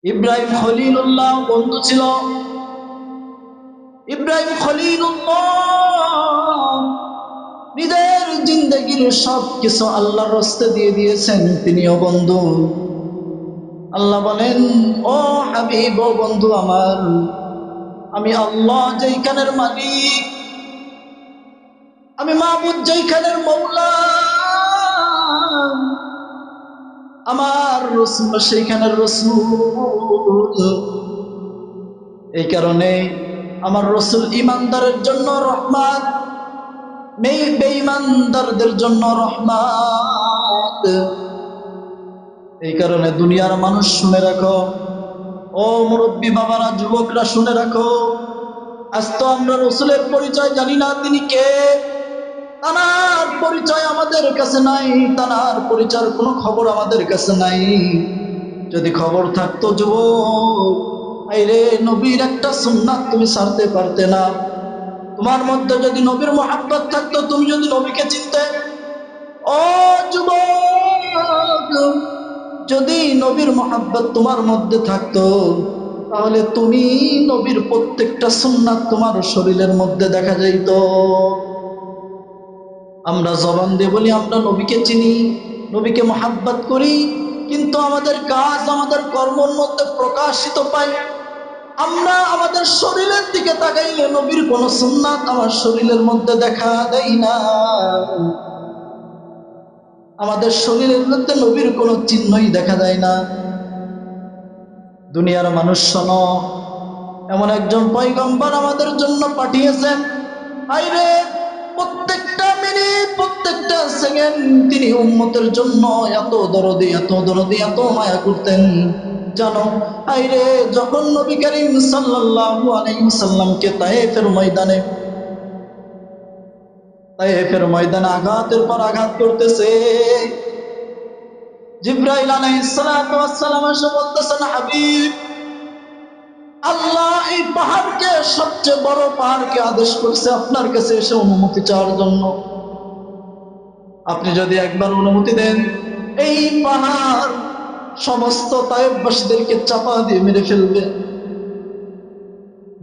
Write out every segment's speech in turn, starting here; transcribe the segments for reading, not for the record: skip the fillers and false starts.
ইব্রাহিম খলিলুল্লাহ বন্ধু ছিল। ইব্রাহিম খলিলুল্লাহ নিজের জিন্দেগির সবকিছু আল্লাহর রাস্তে দিয়ে দিয়েছেন, তিনিও বন্ধু। আল্লাহ বলেন, ও হাবিব, ও বন্ধু আমার, আমি আল্লাহ যেইখানের মালিক, আমি মাবুদ যেইখানের মৌলা, আমার রসুল সেইখানের রসুল। এই কারণে আমার রসুল ইমানদারের জন্য রহমত, বেঈমানদারদের জন্য রহমত। এই কারণে দুনিয়ার মানুষ শুনে রাখো, ও মুরব্বী বাবারা, যুবকরা শুনে রাখো, আজ তো আমরা রসুলের পরিচয় জানি না, তিনি কে। তানার পরিচয় আমাদের কাছে নাই, তানার পরিচয়ের কোনো খবর আমাদের কাছে নাই। যদি খবর থাকতো যুবক, আইরে নবীর একটা সুন্নাত তুমি ছাড়তে পারতে না। তোমার মধ্যে যদি নবীর মোহাব্বত থাকতো, তুমি যদি নবীকে চিনতে, ও যুবক, যদি নবীর মোহাব্বত তোমার মধ্যে থাকতো, তাহলে তুমি নবীর প্রত্যেকটা সুন্নাত তোমার শরীরের মধ্যে দেখা যাইত। আমরা জবান দিয়ে বলি আমরা নবীকে চিনি, নবীকে মোহাব্বত করি, কিন্তু আমাদের কাজ, আমাদের কর্মের মধ্যে প্রকাশিত পাই। আমরা আমাদের শরীরের দিকে তাকাইলে নবীর কোন সুন্নাত আমার শরীরের মধ্যে দেখা দেয় না। আমাদের শরীরের মধ্যে নবীর কোন চিহ্নই দেখা যায় না। দুনিয়ার মানুষ শোনো, এমন একজন পয়গম্বর আমাদের জন্য পাঠিয়েছেন, আইরে প্রত্যেকটা মিনিট, প্রত্যেকটা সেকেন্ড তিনি উম্মতের জন্য এত দরদি, এত দরদি, এত মায়া করতেন জানো। আইরে যখন নবী করিম সাল্লাল্লাহু আলাইহি ওয়াসাল্লামকে তায়েফের ময়দানে আঘাতের পর আঘাত করতেছে, জিবরাইল আলাইহিস সালাতু ওয়াস সালাম এসে বলতেছেন, হাবিব, আল্লাহ এই পাহাড়কে, সবচেয়ে বড় পাহাড়কে আদেশ করছে আপনার কাছে এসে অনুমতি চাওয়ার জন্য। আপনি যদি একবার অনুমতি দেন, এই পাহাড় সমস্ত তায়েফবাসীদেরকে চাপা দিয়ে মেরে ফেলবে।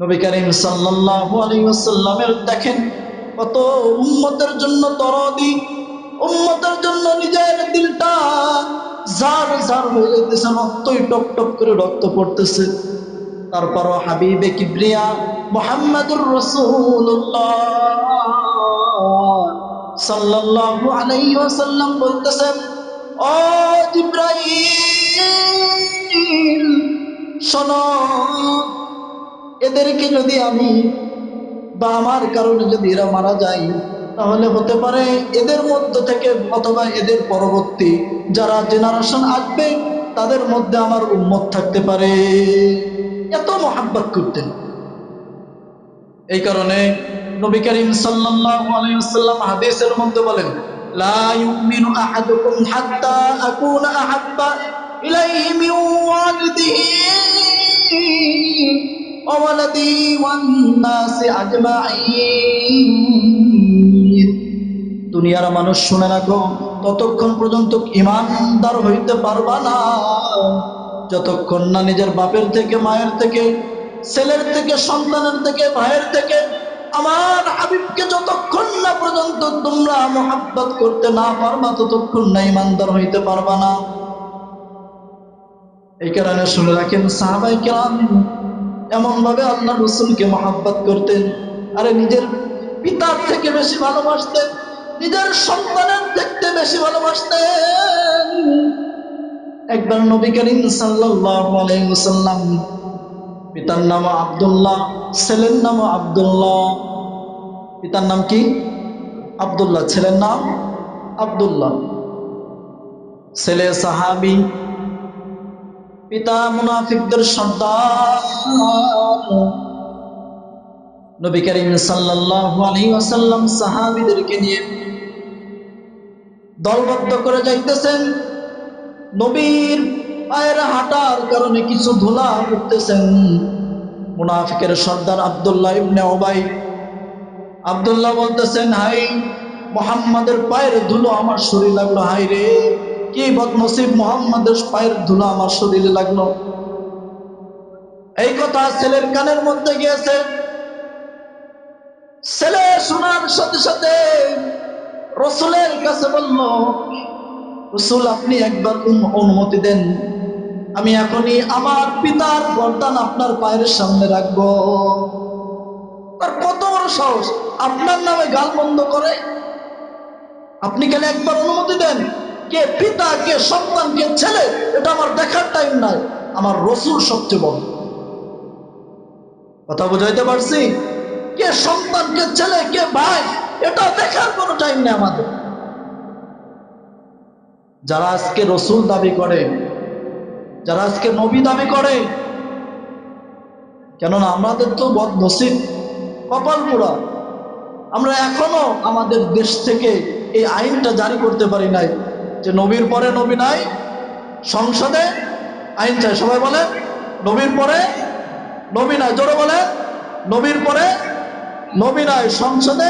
নবী করিম সাল্লাল্লাহু আলাইহি ওয়াসাল্লামের দেখেন কত উম্মতের জন্য দরদি, উম্মতের জন্য নিজের দিলটা জার জার হয়ে যেতেছে, রক্তই টপ টপ করে রক্ত পড়তেছে। তারপরও হাবিবে কিবরিয়া মুহাম্মাদুর রাসূলুল্লাহ সাল্লাল্লাহু আলাইহি ওয়াসাল্লাম বলতেছেন, ও জিবরাইল, শোনো, এদেরকে যদি আমি বা আমার কারণে যদি এরা মারা যায়, তাহলে হতে পারে এদের মধ্য থেকে অথবা এদের পরবর্তী যারা জেনারেশন আসবে তাদের মধ্যে আমার উম্মত থাকতে পারে। এত মহাব্বত করতেন। এই কারণে নবী করিম সাল্লাল্লাহু আলাইহি ওয়াসাল্লাম হাদিসের মধ্যে বলেন, লা ইউমিনু আহাদুকুম হাত্তা আকুনা আহাব্বা ইলাইহি মিন ওয়ালিদিহি ওয়া ওয়ালাদিহি ওয়ান নাসি আজমাইন। দুনিয়ার মানুষ শুনে রাখো, ততক্ষণ পর্যন্ত ঈমানদার হইতে পারবা না যতক্ষণ না নিজের বাপের থেকে, মায়ের থেকে, ছেলের থেকে, সন্তানের থেকে, ভাইয়ের থেকে আমার হাবিবকে যতক্ষণ না পর্যন্ত তোমরা মোহাব্বত করতে না পারবা, ততক্ষণ না ঈমানদার হইতে পারবা না। এই কারণে শুনে রাখেন, সাহাবায়ে কেরাম এমন ভাবে আল্লাহ রাসূলকে মোহাব্বত করতেন, আরে নিজের পিতার থেকে বেশি ভালোবাসতেন, নিজের সন্তানের থেকে বেশি ভালোবাসতেন। একবার নবী করিম সাল্লাল্লাহু আলাইহি ওয়াসাল্লাম, পিতার নাম আব্দুল্লাহ, ছেলের নাম আব্দুল্লাহ। পিতার নাম কি? আব্দুল্লাহ, ছেলের নাম আব্দুল্লাহ। ছেলে সাহাবী, পিতা মুনাফিকদের সর্দার। নবী করিম সাল্লাল্লাহু আলাইহি ওয়াসাল্লাম সাহাবীদেরকে নিয়ে দলবদ্ধ করে যাইতেছেন। নবীর পায়ের হাঁটার কারণে কিছু ধুলা উঠতেছেন। মুনাফিকের সর্দার আব্দুল্লাহ ইবনে উবাই, আব্দুল্লাহ বলতেছেন, হাই, মুহাম্মাদের পায়ের ধুলো আমার শরীরে লাগলো, হাই রে কি বদনসিব, মুহাম্মাদের পায়ের ধুলো আমার শরীরে লাগলো। এই কথা ছেলের কানের মধ্যে গিয়েছে। ছেলে শোনার সাথে সাথে রসুলের কাছে বলল, রসুল আপনি একবার অনুমতি দেন, আমি এখনই আমার পিতার গর্দান আপনার পায়ের সামনে রাখবো। তার কত বড় সাহস, আপনার নামে গালমন্দ করে। আপনি খালি একবার অনুমতি দেন, কে পিতা কে সন্তান কে ছেলে এটা আমার দেখার টাইম নাই, আমার রসুল সবচেয়ে বড়। কথা বুঝাইতে পারছি? কে সন্তান কে ছেলে কে ভাই এটা দেখার কোনো টাইম নেই আমাদের। যারা আজকে রসুল দাবি করে, যারা আজকে নবী দাবি করে, কেননা আমাদের তো বদনসিব, কপাল পোড়া, আমরা এখনো আমাদের দেশ থেকে এই আইনটা জারি করতে পারি নাই যে নবীর পরে নবী নাই, সংসদে আইন চাই। সবাই বলে নবীর পরে নবী নাই, জোরে বলে নবীর পরে নবী নাই, সংসদে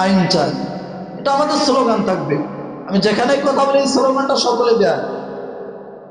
আইন চাই। এটা আমাদের স্লোগান থাকবে। আমি যেখানেই কথা বলি এই স্লোগানটা সকলে দেয়,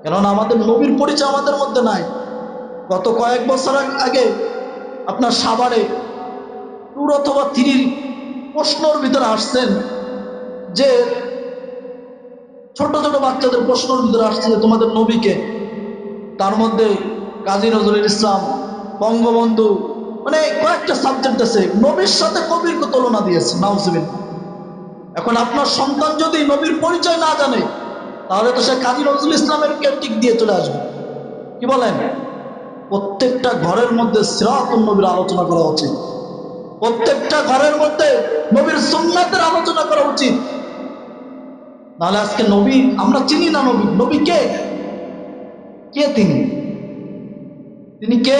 কেননা আমাদের নবীর পরিচয় আমাদের মধ্যে নাই। গত কয়েক বছর আগে আপনার সাভারে 2 অথবা 3 প্রশ্নর ভিতরে আসছেন, যে ছোট ছোট বাচ্চাদের প্রশ্নের ভিতরে আসছে যে তোমাদের নবীকে। তার মধ্যে কাজী নজরুল ইসলাম, বঙ্গবন্ধু, মানে কয়েকটা সাবজেক্ট আছে, নবীর সাথে কবিরকে তুলনা দিয়েছে। নাউজুবিল্লাহ। এখন আপনার সন্তান যদি নবীর পরিচয় না জানে, তাহলে তো সে কাজী নজরুল ইসলামের টিক দিয়ে চলে আসবে। কি বলেন? প্রত্যেকটা ঘরের মধ্যে সিরাতুন নবীর আলোচনা করা উচিত, প্রত্যেকটা ঘরের মধ্যে নবীর সুন্নাতের আলোচনা করা উচিত। নাহলে আজকে নবী আমরা চিনি না। নবী নবী কে? কে তিনি? তিনি কে?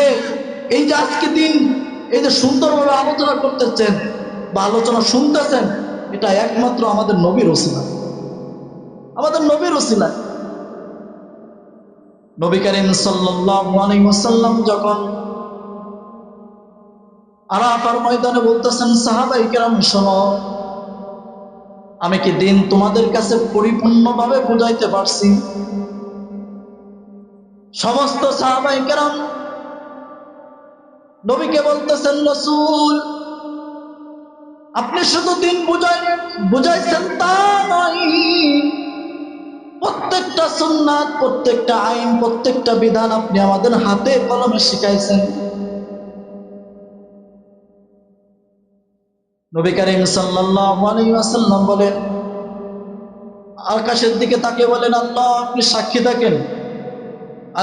এই যে আজকে দিন এই যে সুন্দরভাবে আলোচনা করতেছেন বা আলোচনা শুনতেছেন, এটা একমাত্র আমাদের নবীর ওসিলা, আমাদের নবীর ওসিলা। নবী করিম সাল্লাল্লাহু আলাইহি ওয়াসাল্লাম যখন আরাফার ময়দানে বলতেছেন, সাহাবায়ে কেরাম শোনো, আমি কি দিন তোমাদের কাছে পরিপূর্ণভাবে বুঝাইতে পারছি? সমস্ত সাহাবায়ে কেরাম নবীকে বলতেছেন, রাসূল আপনি শুধু দিন বুঝাইছেন তা নয়, প্রত্যেকটা সুন্নাত, প্রত্যেকটা আইন, প্রত্যেকটা বিধান আপনি আমাদের হাতে কলমে শিখাইছেন। নবী করিম সাল্লাল্লাহু আলাইহি ওয়াসাল্লাম বলেন, আকাশের দিকে তাকিয়ে বলেন, আল্লাহ আপনি সাক্ষী থাকেন,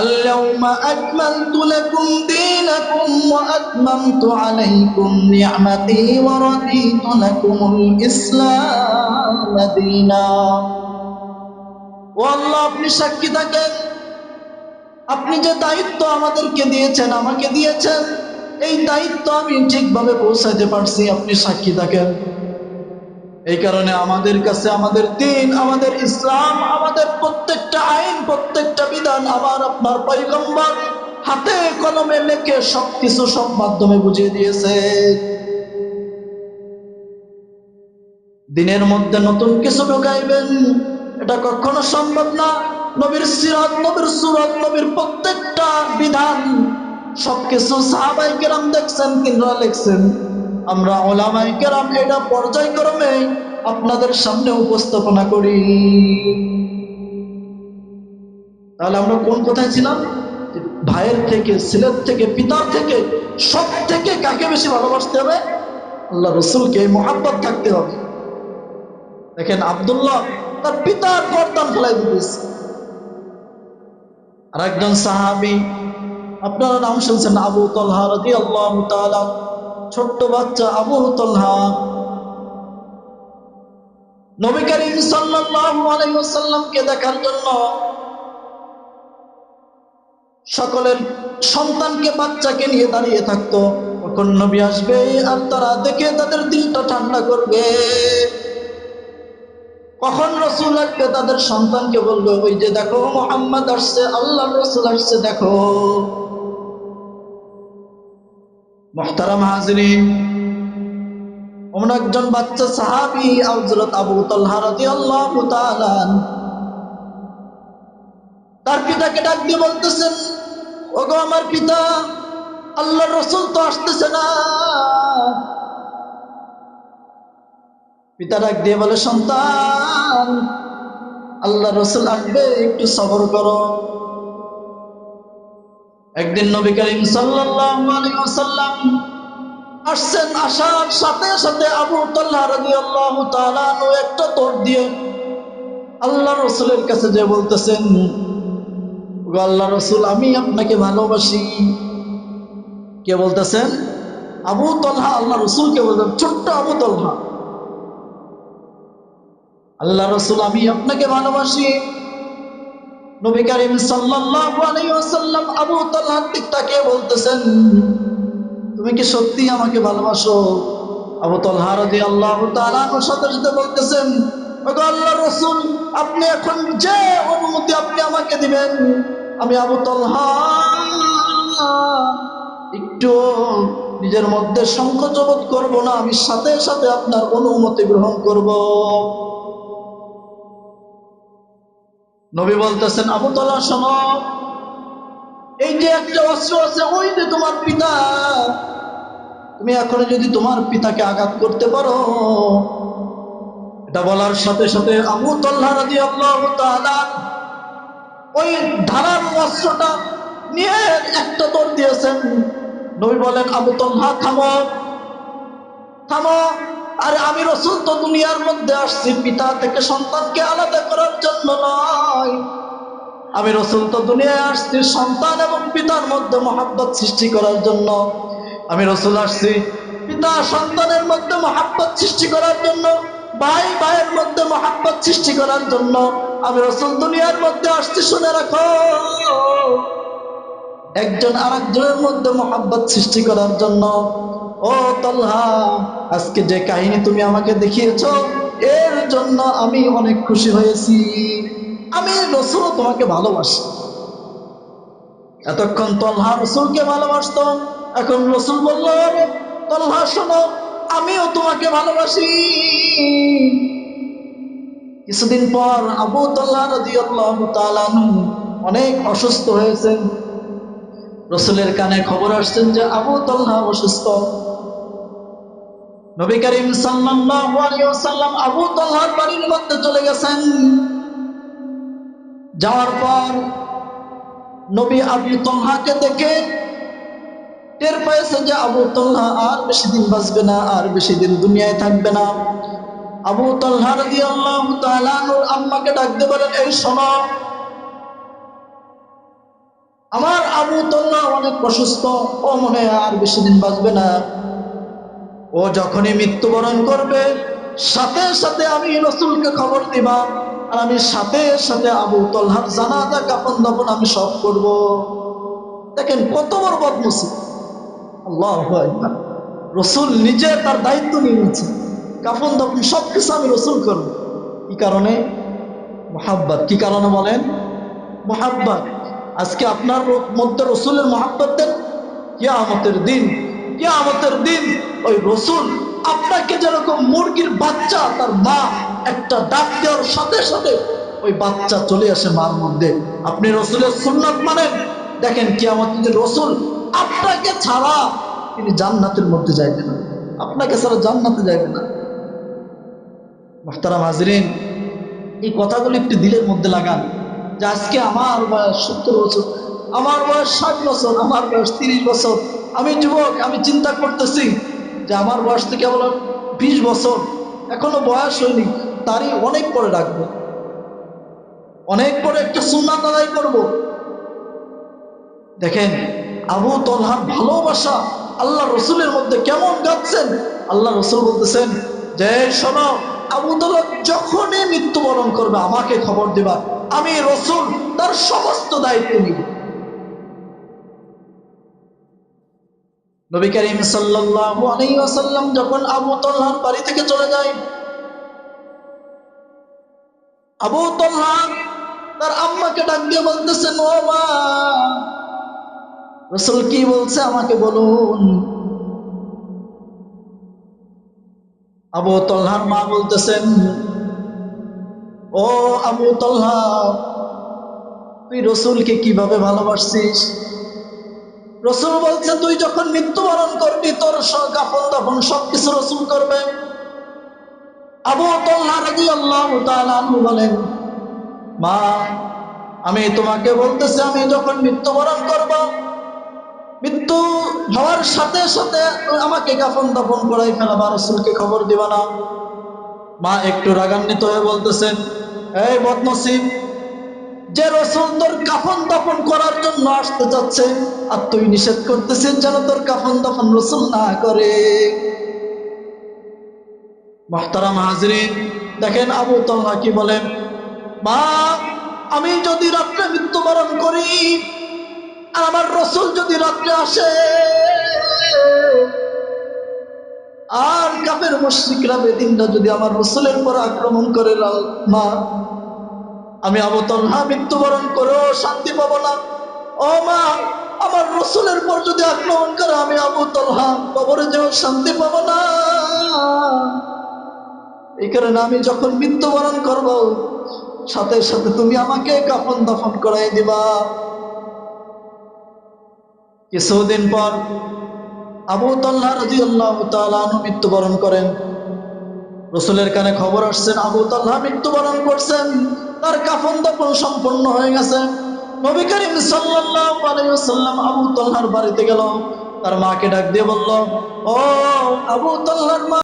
আল-ইয়াউমা আকমালতু লাকুম দীনাকুম ওয়া আতমামতু আলাইকুম নি'মাতি ওয়া রাদিতু লাকুমুল ইসলাম দীনা। ও আল্লাহ আপনি সাক্ষী থাকেন, আপনি যে দায়িত্ব আমাদেরকে দিয়েছেন, আমাকে দিয়েছেন, এই দায়িত্ব আমি ঠিকভাবে পৌঁছাতে পারছি, আপনি সাক্ষী থাকেন। এই কারণে আমাদের কাছে আমাদের দ্বীন, আমাদের ইসলাম, আমাদের প্রত্যেকটা আইন, প্রত্যেকটা বিধান আমার আপনার পয়গম্বর হাতে কলমে লিখে সবকিছু সব মাধ্যমে বুঝিয়ে দিয়েছে। দিনের মধ্যে নতুন কিছু ঢুকাইবেন, এটা কখনো সম্ভব না। নবীর সিরাত, নবীর সুরাত, নবীর প্রত্যেকটা বিধান সবকিছু সাহাবায়ে কেরাম দেখছেন, তিনরা লিখছেন। আমরা উলামায়ে কেরাম এটা পর্যায়ক্রমে আপনাদের সামনে উপস্থাপনা করি। তাহলে আমরা কোন কোথায় ছিলাম? ভাইয়ের থেকে, ছেলের থেকে, পিতার থেকে, সব থেকে কাকে বেশি ভালোবাসতে হবে? আল্লাহ রসুলকে মুহাব্বত থাকতে হবে। দেখেন আব্দুল্লাহ তার পিতার গর্দান ফেলাই দিতেছে। আর একজন সাহাবী, আপনারা নাম শুনছেন, আবু তালহা রাদিয়াল্লাহু তাআলা, ছোট্ট বাচ্চা আবু তালহা। নবী করিম সাল্লাল্লাহু আলাইহি ওয়াসাল্লামকে দেখার জন্য সকলের সন্তানকে, বাচ্চাকে নিয়ে দাঁড়িয়ে থাকতো। কখন নবী আসবে আর তারা দেখে তাদের দিলটা ঠান্ডা করবে। কখন রসুল আসবে, তাদের সন্তানকে বলবে, ওই যে দেখো মুহাম্মদ আসছে, আল্লাহর রসুল আসছে দেখো। মুহতারাম হাজিরিন, ওমন একজন বাচ্চা সাহাবী হযরত আবু তালহা রাদিয়াল্লাহু তাআলা তার পিতাকে ডাক দিয়ে বলতেছেন, ওগো আমার পিতা, আল্লাহর রাসূল তো আসতেছে না। পিতা ডাক দিয়ে বলে, সন্তান, আল্লাহর রাসূল আসবে, একটু সবর করো। একদিন নবী করিম সাল্লাল্লাহু আলাইহি ওয়াসাল্লাম আসছেন। আসার সাথে সাথে আবু তালহা রাদিয়াল্লাহু তাআলা আনহু একটা দৌড় দিয়ে আল্লাহর রাসূলের কাছে যে বলতেছেন, ওগো আল্লাহর রাসূল, আমি আপনাকে ভালোবাসি। কে বলতেছেন? আবু তালহা আল্লাহর রাসূলকে বলতেন, ছোট্ট আবু তালহা, আল্লাহর রাসূল, আমি আপনাকে ভালোবাসি। নবী করিম সাল্লাল্লাহু আলাইহি ওয়াসাল্লাম আবু তালহার দিক তাকিয়ে বলতেছেন, তুমি কি সত্যি আমাকে ভালোবাসো? আবু তালহা রাদিয়াল্লাহু তাআলা আনহু সাথে সাথে বলতেছেন, ওগো আল্লাহর রাসূল, আপনি এখন যে অনুমতি আপনি আমাকে দিবেন, আমি আবু তালহা একটু নিজের মধ্যে সংকোচ বোধ করব না, আমি সাথে সাথে আপনার অনুমতি গ্রহণ করব। নবী বলতেছেন, আবু তালহা শোনো, এই যে একটা অস্ত্র আছে, ওই যে তোমার পিতা, তুমি এখন যদি তোমার পিতাকে আঘাত করতে পারো। এটা বলার সাথে সাথে আবু তালহা রাদিয়াল্লাহু তাআলা ওই ধারার অস্ত্রটা নিয়ে একটা দৌড় দিয়েছেন। নবী বলেন, আবু তালহা থামো, থামো। আরে আমি রাসূল তো দুনিয়ার মধ্যে আসছি পিতা থেকে সন্তানকে আলাদা করার জন্য নয়। আমি রাসূল তো দুনিয়ায় আসছি সন্তান এবং পিতার মধ্যে মহব্বত সৃষ্টি করার জন্য। আমি রাসূল আসছি পিতা সন্তানের মধ্যে মহব্বত সৃষ্টি করার জন্য, ভাই ভাইয়ের মধ্যে মহব্বত সৃষ্টি করার জন্য আমি রাসূল দুনিয়ার মধ্যে আসছি। শুনে রাখো, একজন আরেকজনের মধ্যে মহব্বত সৃষ্টি করার জন্য। ও তালহা, আজকে যে কাহিনী তুমি আমাকে দেখিয়েছো, এর জন্য আমি অনেক খুশি হয়েছি। আমি রাসূল তোমাকে ভালোবাসি। এতক্ষণ তালহা রাসূলকে ভালোবাসতো, এখন রাসূল বলল, তালহা শোনো, আমিও তোমাকে ভালোবাসি। কিছুদিন পর আবু তালহা রাদিয়াল্লাহু তাআলা অনেক অসুস্থ হয়েছেন। রাসূলের কানে খবর আসছেন যে আবু তালহা অসুস্থ। নবী করিম সাল্লাল্লাহু আলাইহি ওয়াসাল্লাম আবু তালহার বাড়ির মধ্যে চলে গেছেন। যাওয়ার পর নবী আবু তালহাকে দেখে টের পেয়েছেন যে আবু তালহা আর বেশি দিন বাঁচবে না, আর বেশি দিন দুনিয়ায় থাকবে না। আবু তালহা রাদিয়াল্লাহু তাআলা আনহুর আম্মাকে ডাক দিয়ে বলেন, এই শোনো, আমার আবু তালহা অনেক অসুস্থ, ও মনে হয় আর বেশি দিন বাঁচবে না। ও যখনই মৃত্যুবরণ করবে, সাথে সাথে আমি রাসূলকে খবর দিবা, আর আমি সাথে সাথে আবু তালহার জানাজা কাফন দাফন আমি সব করব। দেখেন কত বড় বদনসিব! আল্লাহু আকবার। রাসূল নিজে তার দায়িত্ব নিয়ে নিয়েছে, কাফন দাফন সবকিছু আমি রাসূল করব। কি কারণে? মুহাব্বত। কি কারণে বলেন? মুহাব্বত। আজকে আপনার মধ্যে রাসূলের মুহাব্বত দেন, কিয়ামতের দিন, কিয়ামতের দিন ওই রাসূল আপনাকে যেরকম মুরগির বাচ্চা তার মা একটা ডাক দেওয়ার সাথে সাথে ওই বাচ্চা চলে আসে মার মধ্যে, আপনি রাসূলের সুন্নাত মানেন, দেখেন কিয়ামতের দিন রাসূল আপনাকে ছাড়া তিনি জান্নাতের মধ্যে যাইবে না, আপনাকে ছাড়া জান্নাতে যাইবে না। মুহতারাম হাজরিন, এই কথাগুলো একটু দিলের মধ্যে লাগান যে আজকে আমার বয়স 70 বছর, আমার বয়স 60 বছর, আমার বয়স 30 বছর, আমি যুবক, আমি চিন্তা করতেছি যে আমার বয়স থেকে কেবল 20 বছর, এখনো বয়স হয়নি, তারই অনেক পরে রাখবো, অনেক পরে একটা সুন্নাত আদায় করব। দেখেন আবু তালহার ভালোবাসা আল্লাহ রসুলের মধ্যে কেমন গাচ্ছেন। আল্লাহ রসুল বলতেছেন যে শোনো, আবু তালহা যখনই মৃত্যুবরণ করবে আমাকে খবর দিবা, আমি রসুল তার সমস্ত দায়িত্ব নিব। নবী করিম সাল্লাল্লাহু আলাইহি ওয়াসাল্লাম যখন আবু তালহার বাড়ি থেকে চলে যায়, আবু তালহা তার আম্মাকে ডাক দিয়ে বলতেছেন, ও মা, রাসূল কি বলছে আমাকে বলুন। আবু তালহার মা বলতেছেন, ও আবু তালহা, তুই রাসূলকে কিভাবে ভালোবাসছিস? রসুল বলছে তুই যখন মৃত্যুবরণ করবি তোর কাফন দাফন সবকিছু রসুল করবে। আবু তালহা রাদিয়াল্লাহু তাআলা আনহু বলেন, মা আমি তোমাকে বলতেছি আমি যখন মৃত্যুবরণ করব, মৃত্যু হওয়ার সাথে সাথে আমাকে কাফন দাফন করাই ফেলাবা, রসুলকে খবর দিবা না। মা একটু রাগান্বিত হয়ে বলতেছেন, এই বদনসিব, যে রসুল তোর কাফন দাফন করার জন্য আসতে যাচ্ছে আর তুই নিষেধ করতেছিস যেন তোর কাফন দাফন রসুল না করে। মুহতারাম হাজরিন, দেখেন আবু তালহা কি বলেন, মা আমি যদি রাত্রে মৃত্যুবরণ করি আর আমার রসুল যদি রাত্রে আসে আর কাফের মুশরিকরা বেদিনরা যদি আমার রসুলের পর আক্রমণ করে, মা আমি আবু তালহা মৃত্যুবরণ করেও শান্তি পাবো না। ও মা, আমার রসুলের পর যদি আক্রমণ করে আমি আবু তালহা কবরে যেও শান্তি পাবো না। এই কারণে আমি যখন মৃত্যুবরণ করব সাথে সাথে তুমি আমাকে কাফন দাফন করাই দিবা। কিছুদিন পর আবু তালহা রাদিয়াল্লাহু তাআলা আনহু মৃত্যুবরণ করেন। রসুলের কানে খবর আসছেন আবু তালহা মৃত্যুবরণ করছেন, তার কাফন দাফন সম্পন্ন হয়ে গেছে। নবী করিম সাল্লাল্লাহু আলাইহি ওয়াসাল্লাম আবু তালহার বাড়িতে গেল, তার মাকে ডাক দিয়ে বলল, ও আবু তালহার মা।